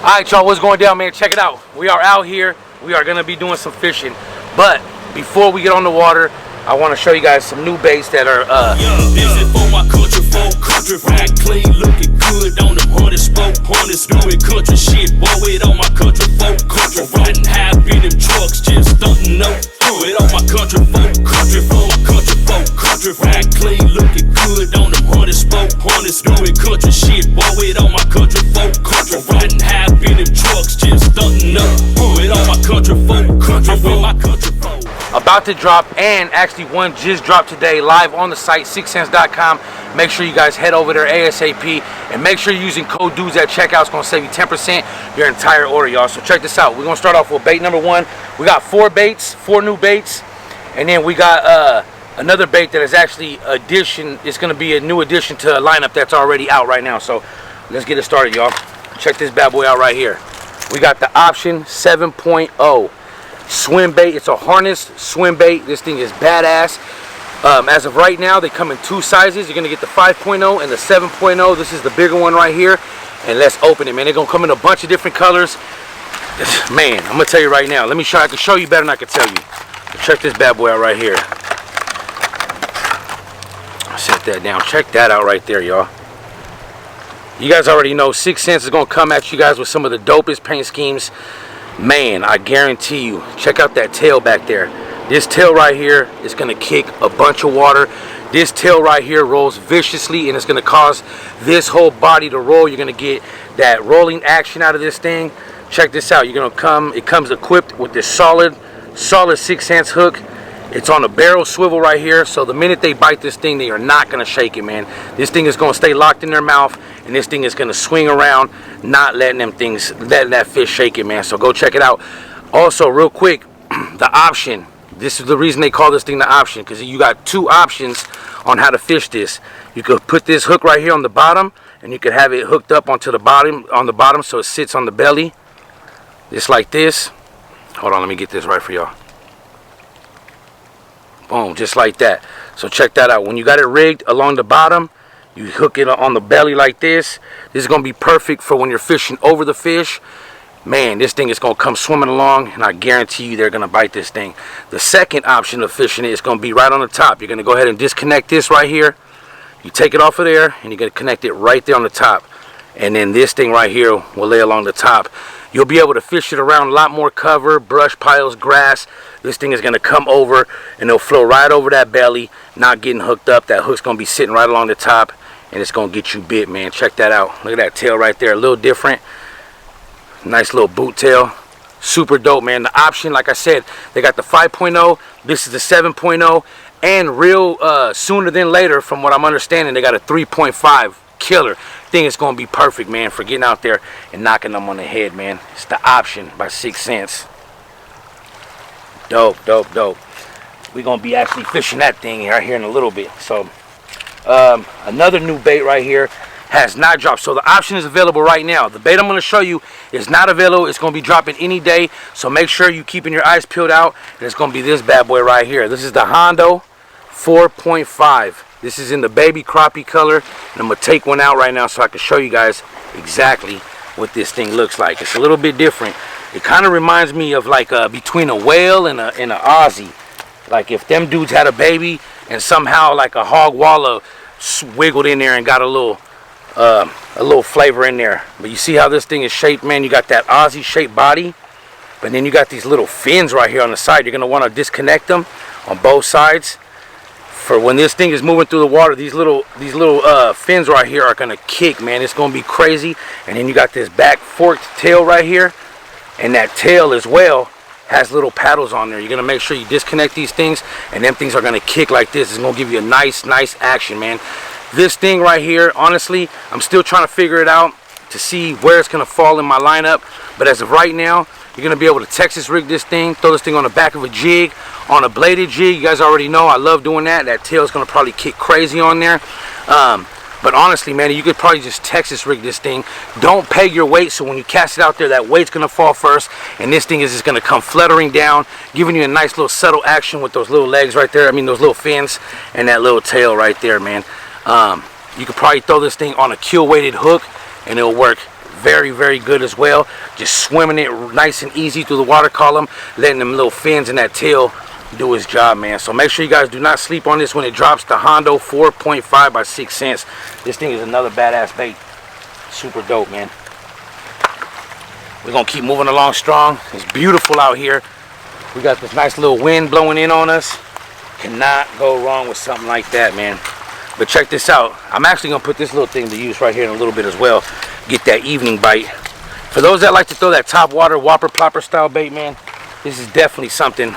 Alright y'all, what's going down, man? Check it out. We are out here. We are going to be doing some fishing. But before we get on the water, I want to show you guys some new baits that are this is for my country folk, country right clean, looking good on them hundred spoke, harness doing country shit, boy, it on my country folk, country riding high in them trucks, just stunting no, it on my country folk, country right clean, looking good on them hundred spoke, harness doing country shit, boy, it on my country folk, country riding high in them trucks, just stunting no, it on my country folk, country for my country folk. About to drop, and actually one just dropped today live on the site, 6cents.com. Make sure you guys head over there ASAP, and make sure you're using code DUDES at checkout. It's going to save you 10% your entire order, y'all. So check this out. We're going to start off with bait number one. We got four new baits, and then we got another bait that is actually addition. It's going to be a new addition to a lineup that's already out right now. So let's get it started, y'all. Check this bad boy out right here. We got the option 7.0 swim bait. It's a harness swim bait. This thing is badass. As of right now, they come in two sizes. You're gonna get the 5.0 and the 7.0. This is the bigger one right here, and let's open it, man. They're gonna come in a bunch of different colors. Man, I'm gonna tell you right now. Let me show. I can show you better than I can tell you. Check this bad boy out right here. Set that down. Check that out right there, y'all. You guys already know 6 Cents is gonna come at you guys with some of the dopest paint schemes. Man, I guarantee you. Check out that tail back there. This tail right here is going to kick a bunch of water. This tail right here rolls viciously, and it's going to cause this whole body to roll. You're going to get that rolling action out of this thing. Check this out. You're going to come. It comes equipped with this solid 6 Cents hook. It's on a barrel swivel right here, so the minute they bite this thing, they are not going to shake it, man. This thing is going to stay locked in their mouth, and this thing is going to swing around, not letting that fish shake it, man. So go check it out. Also, real quick, the option. This is the reason they call this thing the option, because you got two options on how to fish this. You could put this hook right here on the bottom, and you could have it hooked up onto the bottom, so it sits on the belly, just like this. Hold on, let me get this right for y'all. Boom, just like that. So check that out. When you got it rigged along the bottom, you hook it on the belly like this. This is going to be perfect for when you're fishing over the fish. Man, this thing is going to come swimming along, and I guarantee you they're going to bite this thing. The second option of fishing it is going to be right on the top. You're going to go ahead and disconnect this right here. You take it off of there, and you're going to connect it right there on the top. And then this thing right here will lay along the top. You'll be able to fish it around a lot more cover, brush piles, grass. This thing is going to come over, and it'll flow right over that belly, not getting hooked up. That hook's going to be sitting right along the top, and it's going to get you bit, man. Check that out. Look at that tail right there, a little different. Nice little boot tail. Super dope, man. The option, like I said, they got the 5.0. This is the 7.0. And real sooner than later, from what I'm understanding, they got a 3.5 killer. Thing is going to be perfect, man, for getting out there and knocking them on the head, man. It's the option by 6 Cents. Dope, dope, dope. We're going to be actually fishing that thing right here in a little bit. So, another new bait right here. Has not dropped, so the option is available right now. The bait I'm going to show you is not available. It's going to be dropping any day, so make sure you're keeping your eyes peeled out. And it's going to be this bad boy right here. This is the Hondo 4.5. This is in the baby crappie color, and I'm going to take one out right now so I can show you guys exactly what this thing looks like. It's a little bit different. It kind of reminds me of like between a whale and an Aussie. Like if them dudes had a baby and somehow like a hog wallow wiggled in there and got a little flavor in there. But you see how this thing is shaped, man. You got that Aussie shaped body, but then you got these little fins right here on the side. You're going to want to disconnect them on both sides for when this thing is moving through the water. These little fins right here are going to kick, man. It's going to be crazy. And then you got this back forked tail right here, and that tail as well has little paddles on there. You're going to make sure you disconnect these things, and them things are going to kick like this. It's going to give you a nice action, man. This thing right here, honestly, I'm still trying to figure it out to see where it's going to fall in my lineup. But as of right now, you're going to be able to Texas rig this thing, throw this thing on the back of a jig, on a bladed jig. You guys already know I love doing that. That tail is going to probably kick crazy on there. But honestly, man, you could probably just Texas rig this thing. Don't peg your weight, so when you cast it out there, that weight's going to fall first, and this thing is just going to come fluttering down, giving you a nice little subtle action with those little legs right there. I mean, those little fins and that little tail right there, man. You could probably throw this thing on a keel weighted hook, and it'll work very, very good as well. Just swimming it nice and easy through the water column, letting them little fins in that tail do his job, man. So make sure you guys do not sleep on this when it drops. The Hondo 4.5 by 6 cents. This thing is another badass bait. Super dope, man. We're gonna keep moving along strong. It's beautiful out here. We got this nice little wind blowing in on us. Cannot go wrong with something like that, man. But check this out. I'm actually gonna put this little thing to use right here in a little bit as well. Get that evening bite. For those that like to throw that top water whopper plopper style bait, man, this is definitely something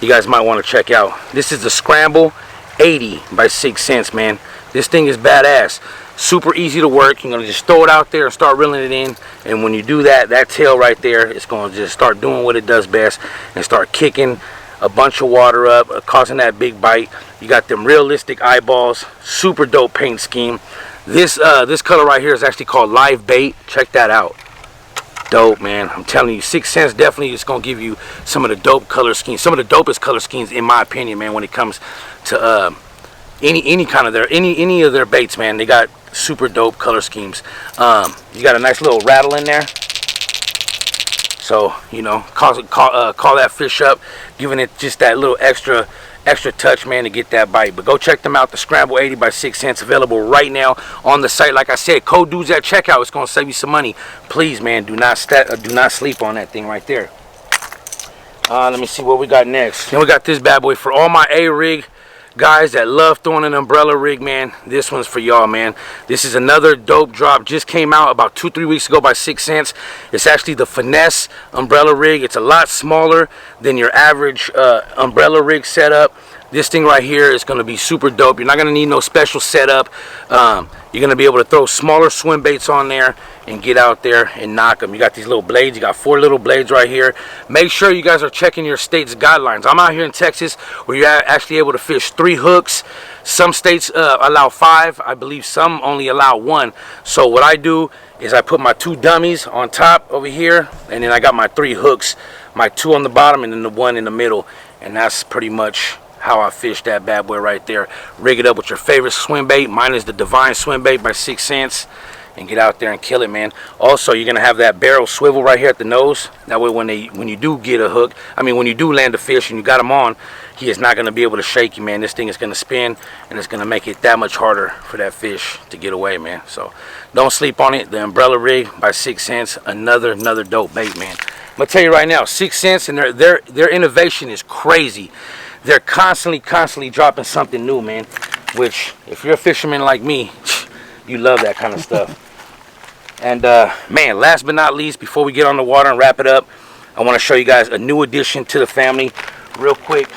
you guys might want to check out. This is the Scramble 80 by 6 cents, man. This thing is badass. Super easy to work. You're gonna just throw it out there and start reeling it in, and when you do that, that tail right there, it's gonna just start doing what it does best and start kicking a bunch of water up, causing that big bite. You got them realistic eyeballs. Super dope paint scheme. This color right here is actually called Live Bait. Check that out. Dope, man. I'm telling you, 6 cents definitely is gonna give you some of the dope color schemes, some of the dopest color schemes in my opinion, man, when it comes to any kind of any of their baits, man. They got super dope color schemes. You got a nice little rattle in there, so you know, call that fish up, giving it just that little extra touch, man, to get that bite. But go check them out. The Scramble 80 by 6 cents, available right now on the site. Like I said, code dudes at checkout. It's gonna save you some money. Please, man, do not sleep on that thing right there. Let me see what we got next. Then we got this bad boy for all my A-rig guys that love throwing an umbrella rig, man. This one's for y'all, man. This is another dope drop. Just came out about 2-3 weeks ago by 6 cents. It's actually the Finesse umbrella rig. It's a lot smaller than your average umbrella rig setup. This thing right here is going to be super dope. You're not going to need no special setup. You're going to be able to throw smaller swim baits on there and get out there and knock them. You got these little blades. You got 4 little blades right here. Make sure you guys are checking your state's guidelines. I'm out here in Texas where you're actually able to fish 3 hooks. Some states allow 5. I believe some only allow 1. So what I do is I put my 2 dummies on top over here, and then I got my 3 hooks, my 2 on the bottom and then the 1 in the middle. And that's pretty much how I fish that bad boy right there. Rig it up with your favorite swim bait. Mine is the Divine swim bait by 6 cents, and get out there and kill it, man. Also, you're gonna have that barrel swivel right here at the nose. That way when you do get a hook, I mean when you do land a fish and you got him on, he is not gonna be able to shake you, man. This thing is gonna spin, and it's gonna make it that much harder for that fish to get away, man. So don't sleep on it. The umbrella rig by 6 cents, another dope bait, man. I'm gonna tell you right now, 6 cents, and their innovation is crazy. They're constantly dropping something new, man, which if you're a fisherman like me, you love that kind of stuff. And man, last but not least, before we get on the water and wrap it up, I want to show you guys a new addition to the family real quick.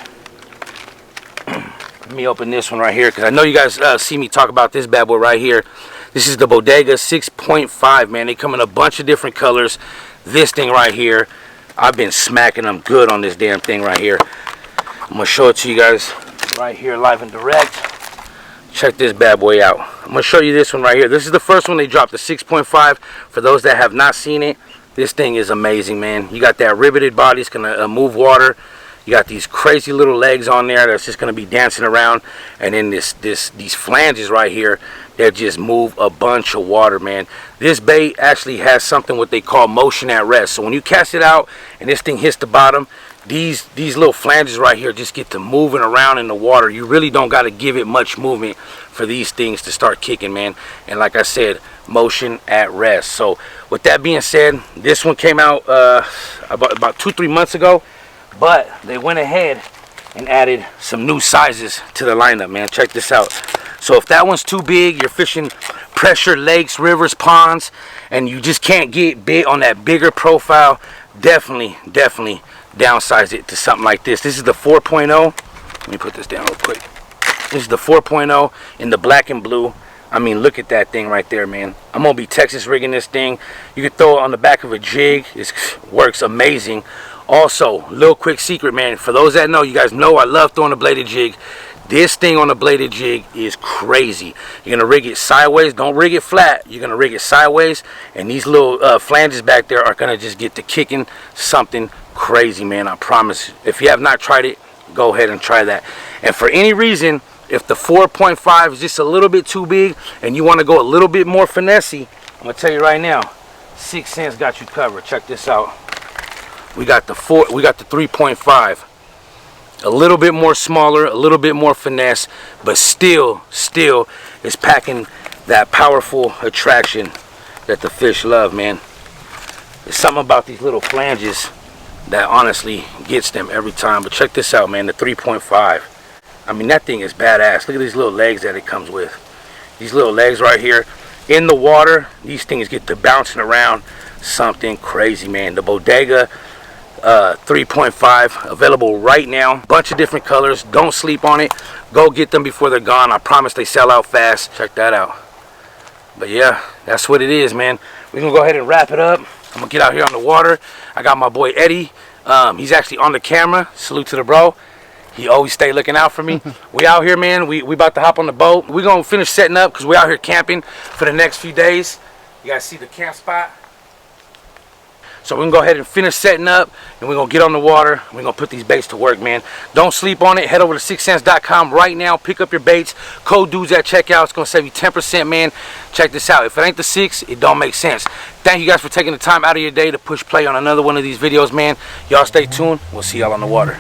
Let me open this one right here, because I know you guys see me talk about this bad boy right here. This is the Bodega 6.5, man. They come in a bunch of different colors. This thing right here, I've been smacking them good on this damn thing right here. I'm gonna show it to you guys right here live and direct. Check this bad boy out. I'm gonna show you this one right here. This is the first one they dropped, the 6.5. For those that have not seen it, this thing is amazing, man. You got that riveted body. It's gonna move water. You got these crazy little legs on there that's just gonna be dancing around, and then these flanges right here that just move a bunch of water, man. This bait actually has something what they call motion at rest. So when you cast it out and this thing hits the bottom, these little flanges right here just get to moving around in the water. You really don't got to give it much movement for these things to start kicking, man. And like I said, motion at rest. So with that being said, this one came out about 2-3 months ago, but they went ahead and added some new sizes to the lineup, man. Check this out. So if that one's too big, you're fishing pressure lakes, rivers, ponds, and you just can't get big on that bigger profile, definitely downsize it to something like this. This is the 4.0. Let me put this down real quick. This is the 4.0 in the black and blue. I mean, look at that thing right there, man. I'm gonna be Texas rigging this thing. You can throw it on the back of a jig. It works amazing. Also, little quick secret, man. For those that know, you guys know I love throwing a bladed jig. This thing on a bladed jig is crazy. You're gonna rig it sideways. Don't rig it flat. You're gonna rig it sideways, and these little flanges back there are gonna just get to kicking something crazy, man. I promise. If you have not tried it, go ahead and try that. And for any reason, if the 4.5 is just a little bit too big and you want to go a little bit more finessey, I'm gonna tell you right now, 6 cents got you covered. Check this out. We got the 3.5. A little bit more smaller, a little bit more finesse, but still is packing that powerful attraction that the fish love, man. There's something about these little flanges that honestly gets them every time. But check this out, man, the 3.5. I mean, that thing is badass. Look at these little legs that it comes with. These little legs right here. In the water, these things get to bouncing around. Something crazy, man. The Bodega 3.5 available right now. Bunch of different colors. Don't sleep on it. Go get them before they're gone. I promise they sell out fast. Check that out. But yeah, that's what it is, man. We're gonna go ahead and wrap it up. I'm gonna get out here on the water. I got my boy Eddie. He's actually on the camera. Salute to the bro. He always stay looking out for me. We out here, man. We about to hop on the boat. We're gonna finish setting up because we out here camping for the next few days. You guys see the camp spot? So we're gonna go ahead and finish setting up, and we're gonna get on the water. We're gonna put these baits to work, man. Don't sleep on it. Head over to 6cents.com right now. Pick up your baits. Code dudes at checkout. It's gonna save you 10%, man. Check this out. If it ain't the 6, it don't make sense. Thank you guys for taking the time out of your day to push play on another one of these videos, man. Y'all stay tuned. We'll see y'all on the water.